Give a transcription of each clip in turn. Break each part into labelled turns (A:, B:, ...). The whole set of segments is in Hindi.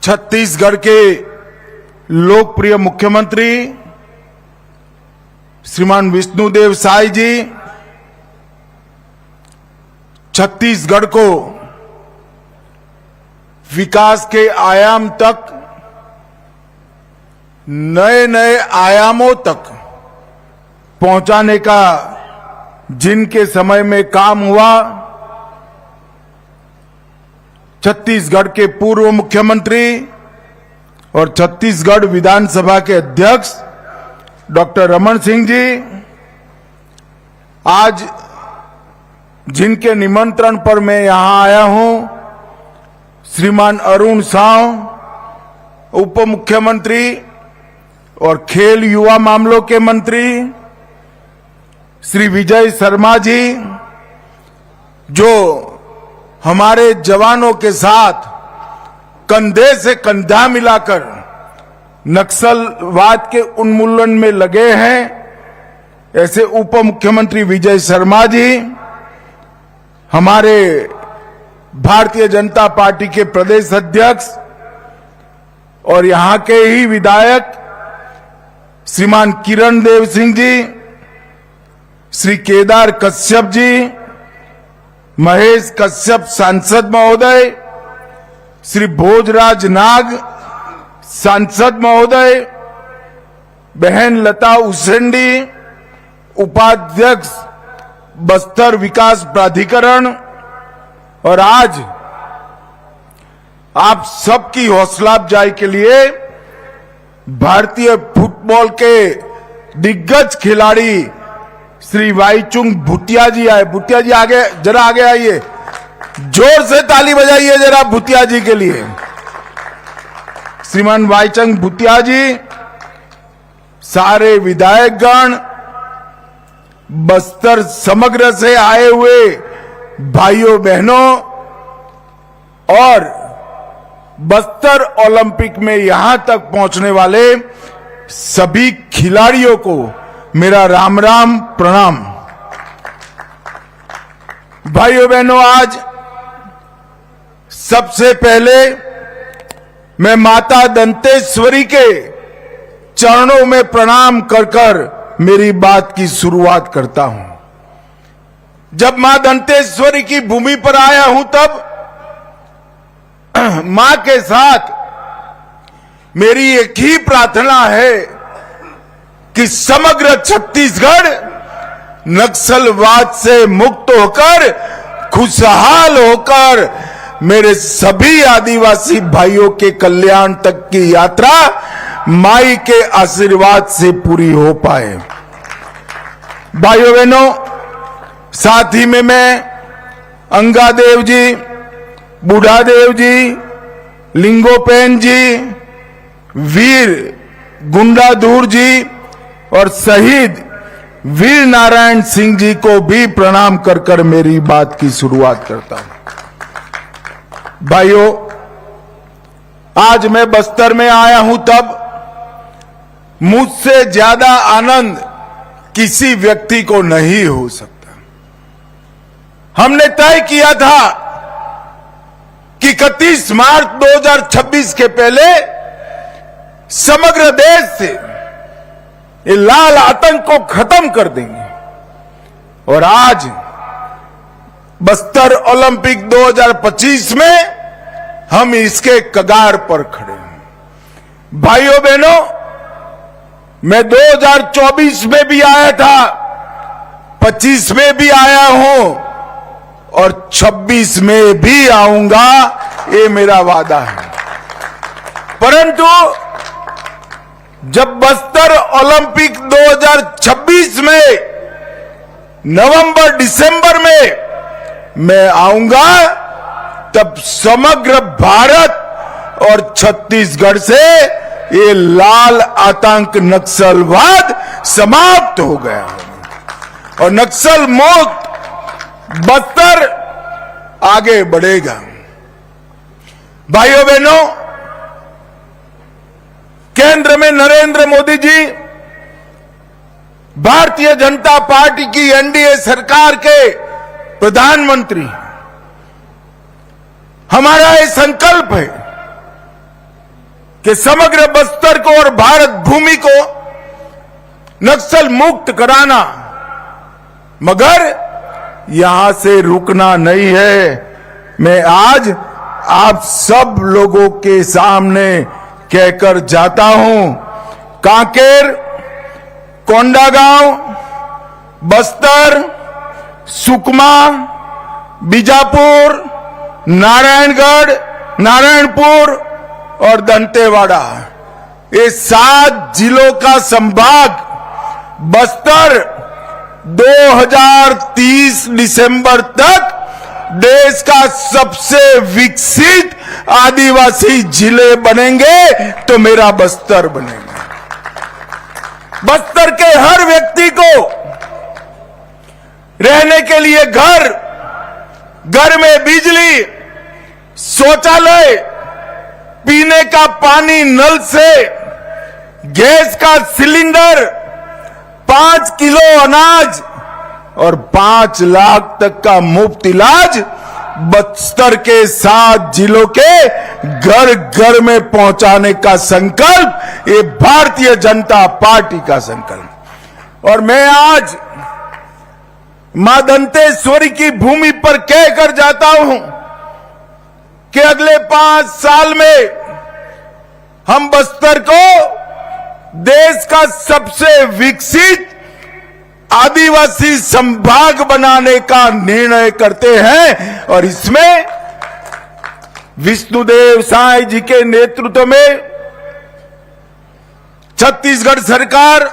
A: छत्तीसगढ़ के लोकप्रिय मुख्यमंत्री श्रीमान विष्णुदेव साय जी छत्तीसगढ़ को विकास के आयाम तक, नए नए आयामों तक पहुंचाने का जिनके समय में काम हुआ, छत्तीसगढ़ के पूर्व मुख्यमंत्री और छत्तीसगढ़ विधानसभा के अध्यक्ष डॉक्टर रमन सिंह जी, आज जिनके निमंत्रण पर मैं यहां आया हूं, श्रीमान अरुण साव उप मुख्यमंत्री और खेल युवा मामलों के मंत्री, श्री विजय शर्मा जी जो हमारे जवानों के साथ कंधे से कंधा मिलाकर नक्सलवाद के उन्मूलन में लगे हैं, ऐसे उप मुख्यमंत्री विजय शर्मा जी, हमारे भारतीय जनता पार्टी के प्रदेश अध्यक्ष और यहां के ही विधायक श्रीमान किरण देव सिंह जी, श्री केदार कश्यप जी, महेश कश्यप सांसद महोदय, श्री भोजराज नाग सांसद महोदय, बहन लता उसेंडी उपाध्यक्ष बस्तर विकास प्राधिकरण, और आज आप सबकी हौसला अफजाई के लिए भारतीय फुटबॉल के दिग्गज खिलाड़ी श्री वाईचुंग भूटिया जी आए। भूटिया जी आगे जरा आगे आइए, जोर से ताली बजाइए जरा भूटिया जी के लिए। श्रीमान वाईचुंग भूटिया जी, सारे विधायकगण, बस्तर समग्र से आए हुए भाइयों बहनों और बस्तर ओलंपिक में यहां तक पहुंचने वाले सभी खिलाड़ियों को मेरा राम राम प्रणाम। भाइयों बहनों, आज सबसे पहले मैं माता दंतेश्वरी के चरणों में प्रणाम कर कर मेरी बात की शुरुआत करता हूं। जब मां दंतेश्वरी की भूमि पर आया हूं तब मां के साथ मेरी एक ही प्रार्थना है कि समग्र छत्तीसगढ़ नक्सलवाद से मुक्त होकर, खुशहाल होकर मेरे सभी आदिवासी भाइयों के कल्याण तक की यात्रा माई के आशीर्वाद से पूरी हो पाए। भाइयों बहनों, साथ ही में मैं अंगादेव जी, बूढ़ादेव जी, लिंगोपेन जी, वीर गुंडाधुर जी और शहीद वीर नारायण सिंह जी को भी प्रणाम कर कर मेरी बात की शुरुआत करता हूं। भाइयों, आज मैं बस्तर में आया हूं तब मुझसे ज्यादा आनंद किसी व्यक्ति को नहीं हो सकता। हमने तय किया था कि 31 मार्च 2026 के पहले समग्र देश से ये लाल आतंक को खत्म कर देंगे, और आज बस्तर ओलंपिक 2025 में हम इसके कगार पर खड़े हैं। भाइयों बहनों, मैं 2024 में भी आया था, 25 में भी आया हूं और 26 में भी आऊंगा, ये मेरा वादा है। परंतु जब बस्तर ओलंपिक 2026 में नवंबर दिसंबर में मैं आऊंगा, तब समग्र भारत और छत्तीसगढ़ से ये लाल आतंक नक्सलवाद समाप्त हो गया और नक्सल मुक्त बस्तर आगे बढ़ेगा। भाइयों बहनों, केंद्र में नरेंद्र मोदी जी भारतीय जनता पार्टी की एनडीए सरकार के प्रधानमंत्री। हमारा ये संकल्प है कि समग्र बस्तर को और भारत भूमि को नक्सल मुक्त कराना, मगर यहां से रुकना नहीं है। मैं आज आप सब लोगों के सामने कहकर जाता हूं, कांकेर, कोंडागांव, बस्तर, सुकमा, बीजापुर, नारायणगढ़, नारायणपुर और दंतेवाड़ा, ये 7 जिलों का संभाग बस्तर 2030 दिसंबर तक देश का सबसे विकसित आदिवासी जिले बनेंगे तो मेरा बस्तर बनेगा। बस्तर के हर व्यक्ति को रहने के लिए घर, घर में बिजली, शौचालय, पीने का पानी नल से, गैस का सिलेंडर, 5 किलो अनाज और 5 लाख तक का मुफ्त इलाज बस्तर के 7 जिलों के घर घर में पहुंचाने का संकल्प ये भारतीय जनता पार्टी का संकल्प। और मैं आज मां दंतेश्वरी की भूमि पर कहकर जाता हूं कि अगले 5 साल में हम बस्तर को देश का सबसे विकसित आदिवासी संभाग बनाने का निर्णय करते हैं। और इसमें विष्णुदेव साय जी के नेतृत्व में छत्तीसगढ़ सरकार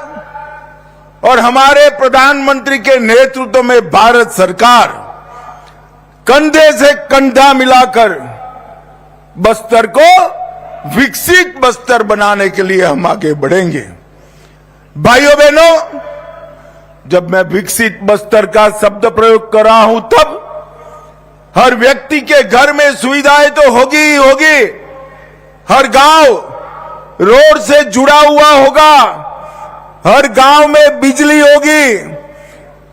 A: और हमारे प्रधानमंत्री के नेतृत्व में भारत सरकार कंधे से कंधा मिलाकर बस्तर को विकसित बस्तर बनाने के लिए हम आगे बढ़ेंगे। भाइयों बहनों, जब मैं विकसित बस्तर का शब्द प्रयोग कर रहा हूं तब हर व्यक्ति के घर में सुविधाएं तो होगी ही होगी, हर गांव रोड से जुड़ा हुआ होगा, हर गांव में बिजली होगी,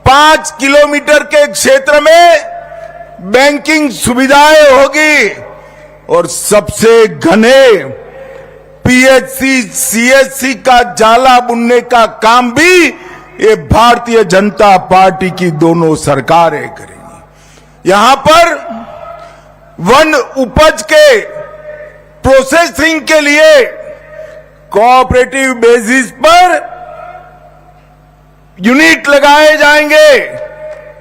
A: 5 किलोमीटर के क्षेत्र में बैंकिंग सुविधाएं होगी और सबसे घने पीएचसी, सीएचसी का जाला बुनने का काम भी ये भारतीय जनता पार्टी की दोनों सरकारें करेंगी। यहां पर वन उपज के प्रोसेसिंग के लिए कोऑपरेटिव बेसिस पर यूनिट लगाए जाएंगे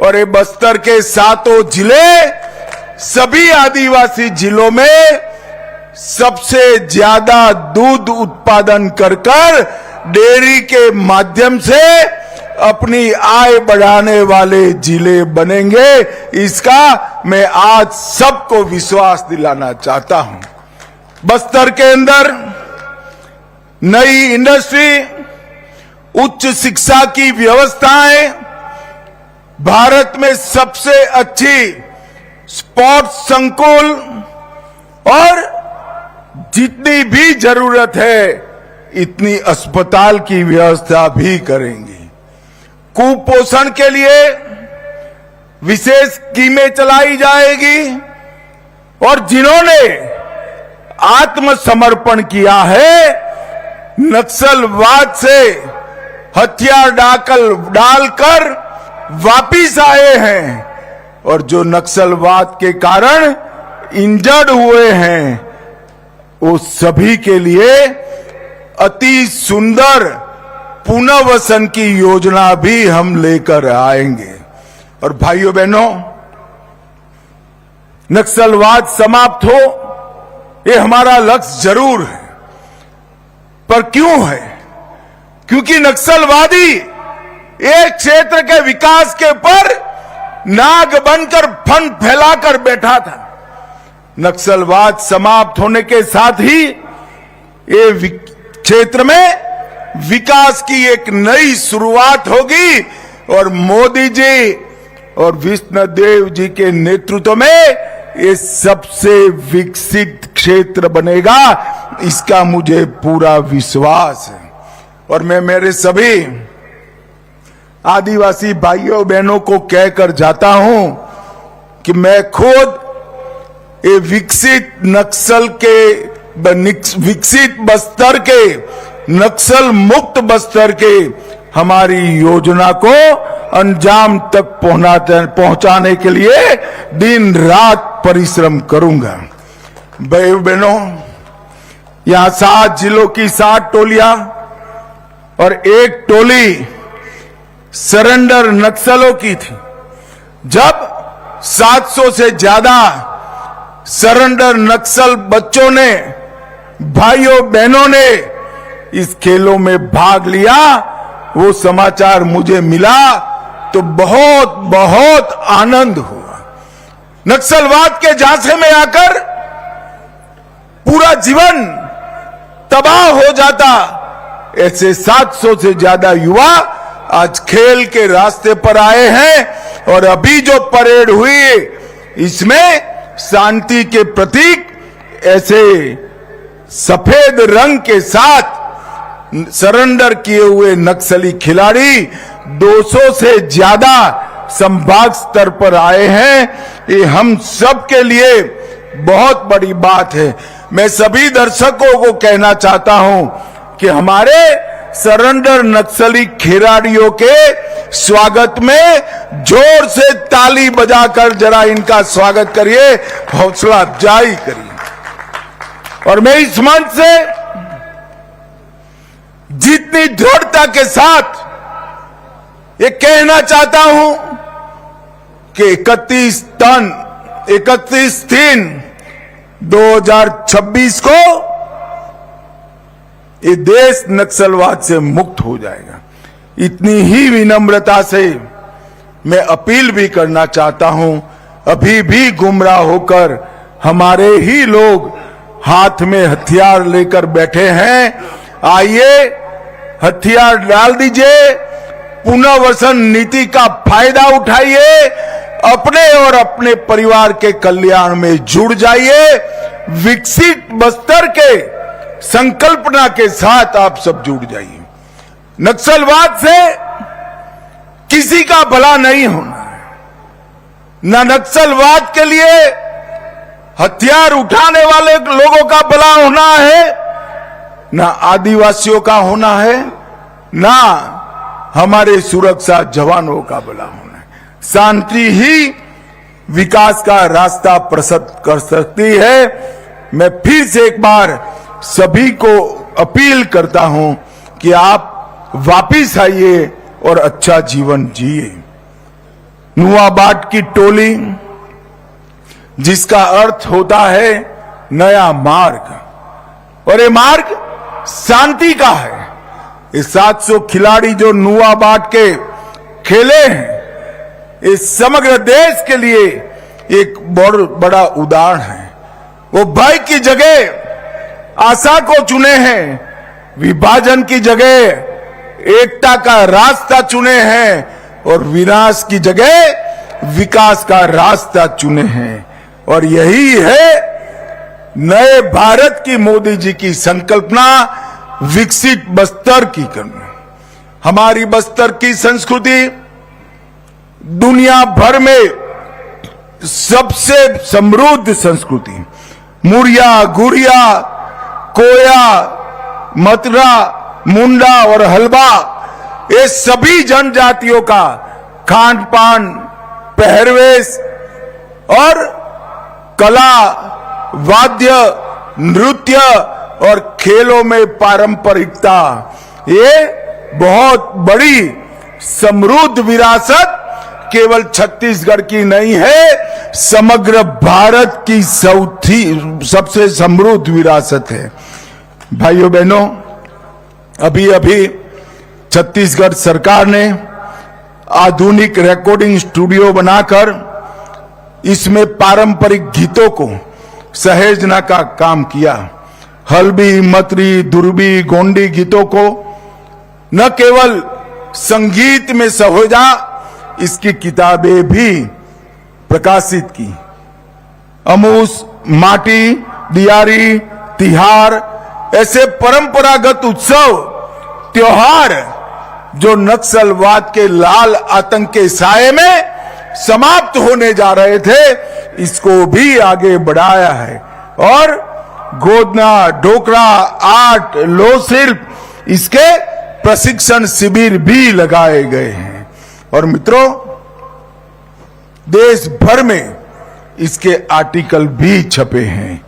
A: और ये बस्तर के 7 जिले सभी आदिवासी जिलों में सबसे ज्यादा दूध उत्पादन कर डेयरी के माध्यम से अपनी आय बढ़ाने वाले जिले बनेंगे। इसका मैं आज सबको विश्वास दिलाना चाहता हूं। बस्तर के अंदर नई इंडस्ट्री, उच्च शिक्षा की व्यवस्थाएं, भारत में सबसे अच्छी स्पोर्ट्स संकुल और जितनी भी जरूरत है इतनी अस्पताल की व्यवस्था भी करेंगे। कुपोषण के लिए विशेष स्कीमें चलाई जाएगी और जिन्होंने आत्मसमर्पण किया है, नक्सलवाद से हथियार डालकर वापिस आए हैं और जो नक्सलवाद के कारण इंजर्ड हुए हैं, वो सभी के लिए अति सुंदर पुनर्वसन की योजना भी हम लेकर आएंगे। और भाइयों बहनों, नक्सलवाद समाप्त हो ये हमारा लक्ष्य जरूर है, पर क्यों है? क्योंकि नक्सलवादी एक क्षेत्र के विकास के ऊपर नाग बनकर फन फैलाकर बैठा था। नक्सलवाद समाप्त होने के साथ ही ये क्षेत्र में विकास की एक नई शुरुआत होगी और मोदी जी और विष्णुदेव जी के नेतृत्व में ये सबसे विकसित क्षेत्र बनेगा, इसका मुझे पूरा विश्वास है। और मैं मेरे सभी आदिवासी भाइयों बहनों को कहकर जाता हूं कि मैं खुद ये विकसित नक्सल के विकसित बस्तर के, नक्सल मुक्त बस्तर के हमारी योजना को अंजाम तक पहुंचाने के लिए दिन रात परिश्रम करूंगा। भाई बहनों, यहां 7 जिलों की 7 टोलियां और एक टोली सरेंडर नक्सलों की थी। जब 700 से ज्यादा सरेंडर नक्सल बच्चों ने, भाइयों बहनों ने इस खेलों में भाग लिया, वो समाचार मुझे मिला तो बहुत बहुत आनंद हुआ। नक्सलवाद के झांसे में आकर पूरा जीवन तबाह हो जाता, ऐसे 700 से ज्यादा युवा आज खेल के रास्ते पर आए हैं। और अभी जो परेड हुई इसमें शांति के प्रतीक ऐसे सफेद रंग के साथ सरेंडर किए हुए नक्सली खिलाड़ी 200 से ज्यादा संभाग स्तर पर आए हैं। ये हम सब के लिए बहुत बड़ी बात है। मैं सभी दर्शकों को कहना चाहता हूं कि हमारे सरेंडर नक्सली खिलाड़ियों के स्वागत में जोर से ताली बजाकर जरा इनका स्वागत करिए, हौसला अफजाई करिए। और मैं इस मंच से जितनी दृढ़ता के साथ ये कहना चाहता हूं कि 31/3/2026 को ये देश नक्सलवाद से मुक्त हो जाएगा। इतनी ही विनम्रता से मैं अपील भी करना चाहता हूं, अभी भी गुमराह होकर हमारे ही लोग हाथ में हथियार लेकर बैठे हैं। आइए हथियार डाल दीजिए, पुनर्वसन नीति का फायदा उठाइए, अपने और अपने परिवार के कल्याण में जुड़ जाइए। विकसित बस्तर के संकल्पना के साथ आप सब जुड़ जाइए। नक्सलवाद से किसी का भला नहीं होना है, न नक्सलवाद के लिए हथियार उठाने वाले लोगों का भला होना है, ना आदिवासियों का होना है, ना हमारे सुरक्षा जवानों का भला होना है। शांति ही विकास का रास्ता प्रशस्त कर सकती है। मैं फिर से एक बार सभी को अपील करता हूं कि आप वापिस आइए और अच्छा जीवन जिए। नुआबाट की टोली, जिसका अर्थ होता है नया मार्ग, और ये मार्ग शांति का है। ये 700 खिलाड़ी जो नुआबाट के खेले हैं, इस समग्र देश के लिए एक बहुत बड़ा उदाहरण है। वो भय की जगह आशा को चुने हैं, विभाजन की जगह एकता का रास्ता चुने हैं और विनाश की जगह विकास का रास्ता चुने हैं। और यही है नए भारत की मोदी जी की संकल्पना, विकसित बस्तर की करना। हमारी बस्तर की संस्कृति दुनिया भर में सबसे समृद्ध संस्कृति, मुरिया, गुड़िया, कोया, मतरा, मुंडा और हलवा, ये सभी जनजातियों का खान पान, पहरवेश और कला, वाद्य, नृत्य और खेलों में पारंपरिकता, ये बहुत बड़ी समृद्ध विरासत केवल छत्तीसगढ़ की नहीं है, समग्र भारत की सबसे समृद्ध विरासत है। भाइयों बहनों, अभी अभी छत्तीसगढ़ सरकार ने आधुनिक रिकॉर्डिंग स्टूडियो बनाकर इसमें पारंपरिक गीतों को सहेजना का काम किया। हल्बी, मतरी, दुर्बी, गोंडी गीतों को न केवल संगीत में सहेजा, इसकी किताबें भी प्रकाशित की। अमूस, माटी, दियारी, तिहार, ऐसे परंपरागत उत्सव, त्योहार जो नक्सलवाद के लाल आतंक के साये में समाप्त होने जा रहे थे, इसको भी आगे बढ़ाया है। और गोदना, ढोकरा, आर्ट, लोह शिल्प, इसके प्रशिक्षण शिविर भी लगाए गए हैं। और मित्रों, देश भर में इसके आर्टिकल भी छपे हैं।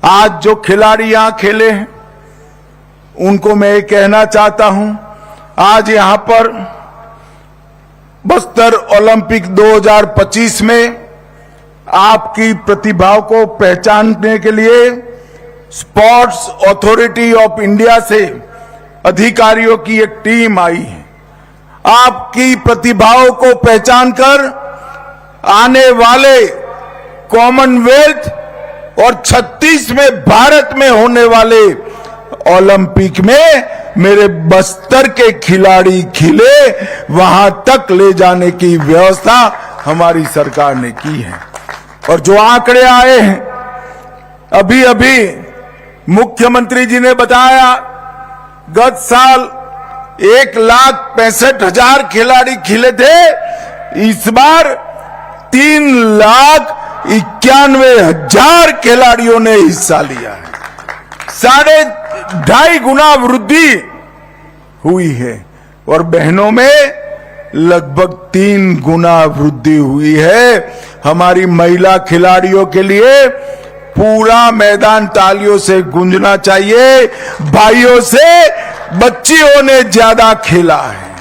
A: आज जो खिलाड़ी यहां खेले हैं उनको मैं कहना चाहता हूं, आज यहां पर बस्तर ओलंपिक 2025 में आपकी प्रतिभाओं को पहचानने के लिए स्पोर्ट्स अथॉरिटी ऑफ इंडिया से अधिकारियों की एक टीम आई है। आपकी प्रतिभाओं को पहचानकर आने वाले कॉमनवेल्थ और 36 में भारत में होने वाले ओलंपिक में मेरे बस्तर के खिलाड़ी खिले, वहां तक ले जाने की व्यवस्था हमारी सरकार ने की है। और जो आंकड़े आए हैं, अभी अभी मुख्यमंत्री जी ने बताया, गत साल 1,65,000 खिलाड़ी खिले थे, इस बार 3,91,000 खिलाड़ियों ने हिस्सा लिया है। 2.5 गुना वृद्धि हुई है और बहनों में लगभग 3 गुना वृद्धि हुई है। हमारी महिला खिलाड़ियों के लिए पूरा मैदान तालियों से गूंजना चाहिए। भाइयों से बच्चियों ने ज्यादा खेला है।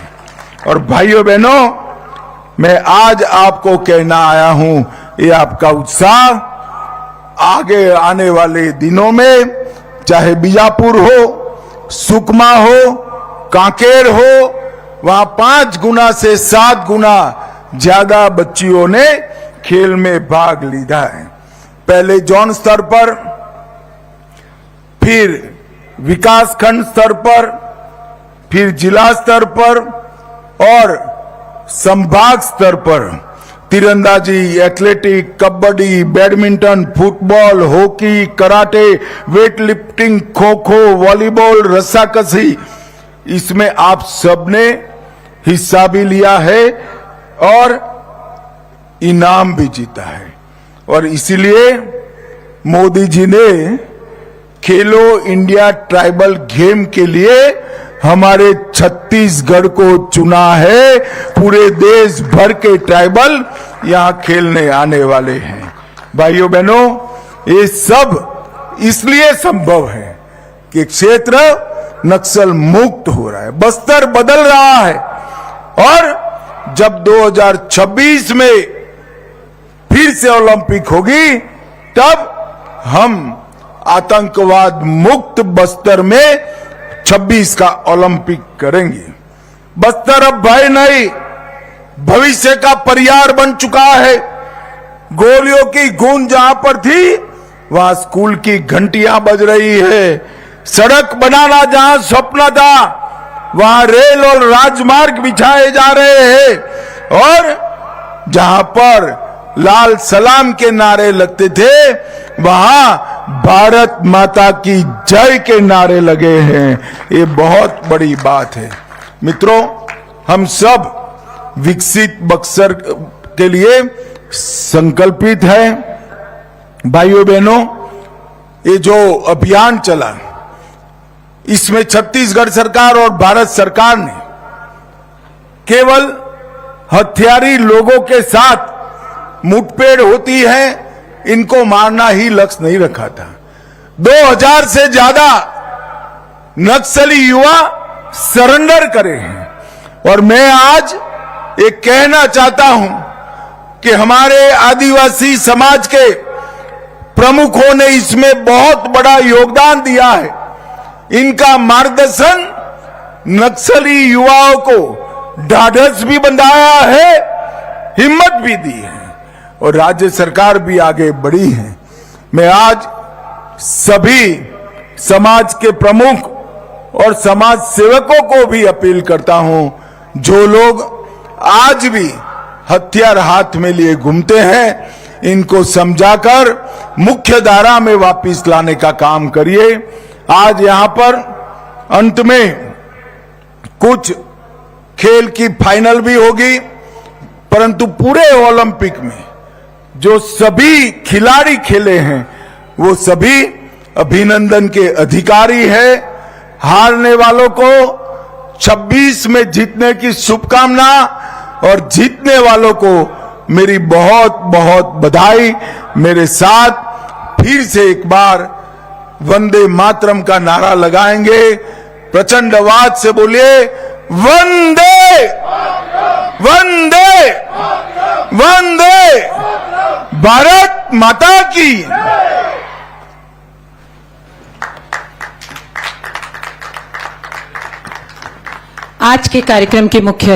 A: और भाइयों बहनों, मैं आज आपको कहना आया हूं, ये आपका उत्साह आगे आने वाले दिनों में, चाहे बीजापुर हो, सुकमा हो, कांकेर हो, वहां 5 गुना से 7 गुना ज्यादा बच्चियों ने खेल में भाग लिया है। पहले जोन स्तर पर, फिर विकासखंड स्तर पर, फिर जिला स्तर पर और संभाग स्तर पर तीरंदाजी, athletic, kabaddi, badminton, football, hockey, karate, weight lifting, kho kho, volleyball, रस्साकशी, इसमें आप सबने हिस्सा भी लिया है और इनाम भी जीता है। और इसीलिए मोदी जी ने खेलो इंडिया ट्राइबल गेम के लिए हमारे छत्तीसगढ़ को चुना है। पूरे देश भर के ट्राइबल यहां खेलने आने वाले हैं। भाइयों बहनों, ये सब इसलिए संभव है कि क्षेत्र नक्सल मुक्त हो रहा है, बस्तर बदल रहा है। और जब 2026 में फिर से ओलंपिक होगी, तब हम आतंकवाद मुक्त बस्तर में 26 का ओलंपिक करेंगे। बस्तर अब भय नहीं, भविष्य का परियार बन चुका है। गोलियों की गूंज जहां पर थी, वहां स्कूल की घंटियां बज रही है। सड़क बनाना जहां स्वप्न था, वहां रेल और राजमार्ग बिछाए जा रहे हैं। और जहां पर लाल सलाम के नारे लगते थे, वहां भारत माता की जय के नारे लगे हैं। ये बहुत बड़ी बात है। मित्रों, हम सब विकसित बक्सर के लिए संकल्पित हैं। भाइयों बहनों, ये जो अभियान चला, इसमें छत्तीसगढ़ सरकार और भारत सरकार ने केवल हथियारी लोगों के साथ मुठभेड़ होती है, इनको मारना ही लक्ष्य नहीं रखा था। 2000 से ज्यादा नक्सली युवा सरेंडर करे हैं। और मैं आज एक कहना चाहता हूं कि हमारे आदिवासी समाज के प्रमुखों ने इसमें बहुत बड़ा योगदान दिया है। इनका मार्गदर्शन नक्सली युवाओं को ढाढ़स भी बंधाया है, हिम्मत भी दी है और राज्य सरकार भी आगे बढ़ी है। मैं आज सभी समाज के प्रमुख और समाज सेवकों को भी अपील करता हूं, जो लोग आज भी हथियार हाथ में लिए घूमते हैं, इनको समझाकर मुख्य धारा में वापस लाने का काम करिए। आज यहां पर अंत में कुछ खेल की फाइनल भी होगी, परंतु पूरे ओलंपिक में जो सभी खिलाड़ी खेले हैं, वो सभी अभिनंदन के अधिकारी है। हारने वालों को 26 में जीतने की शुभकामना और जीतने वालों को मेरी बहुत बहुत बधाई। मेरे साथ फिर से एक बार वंदे मातरम का नारा लगाएंगे। प्रचंड आवाज से बोलिए, वंदे वंदे वंदे भारत माता की।
B: आज के कार्यक्रम के मुख्य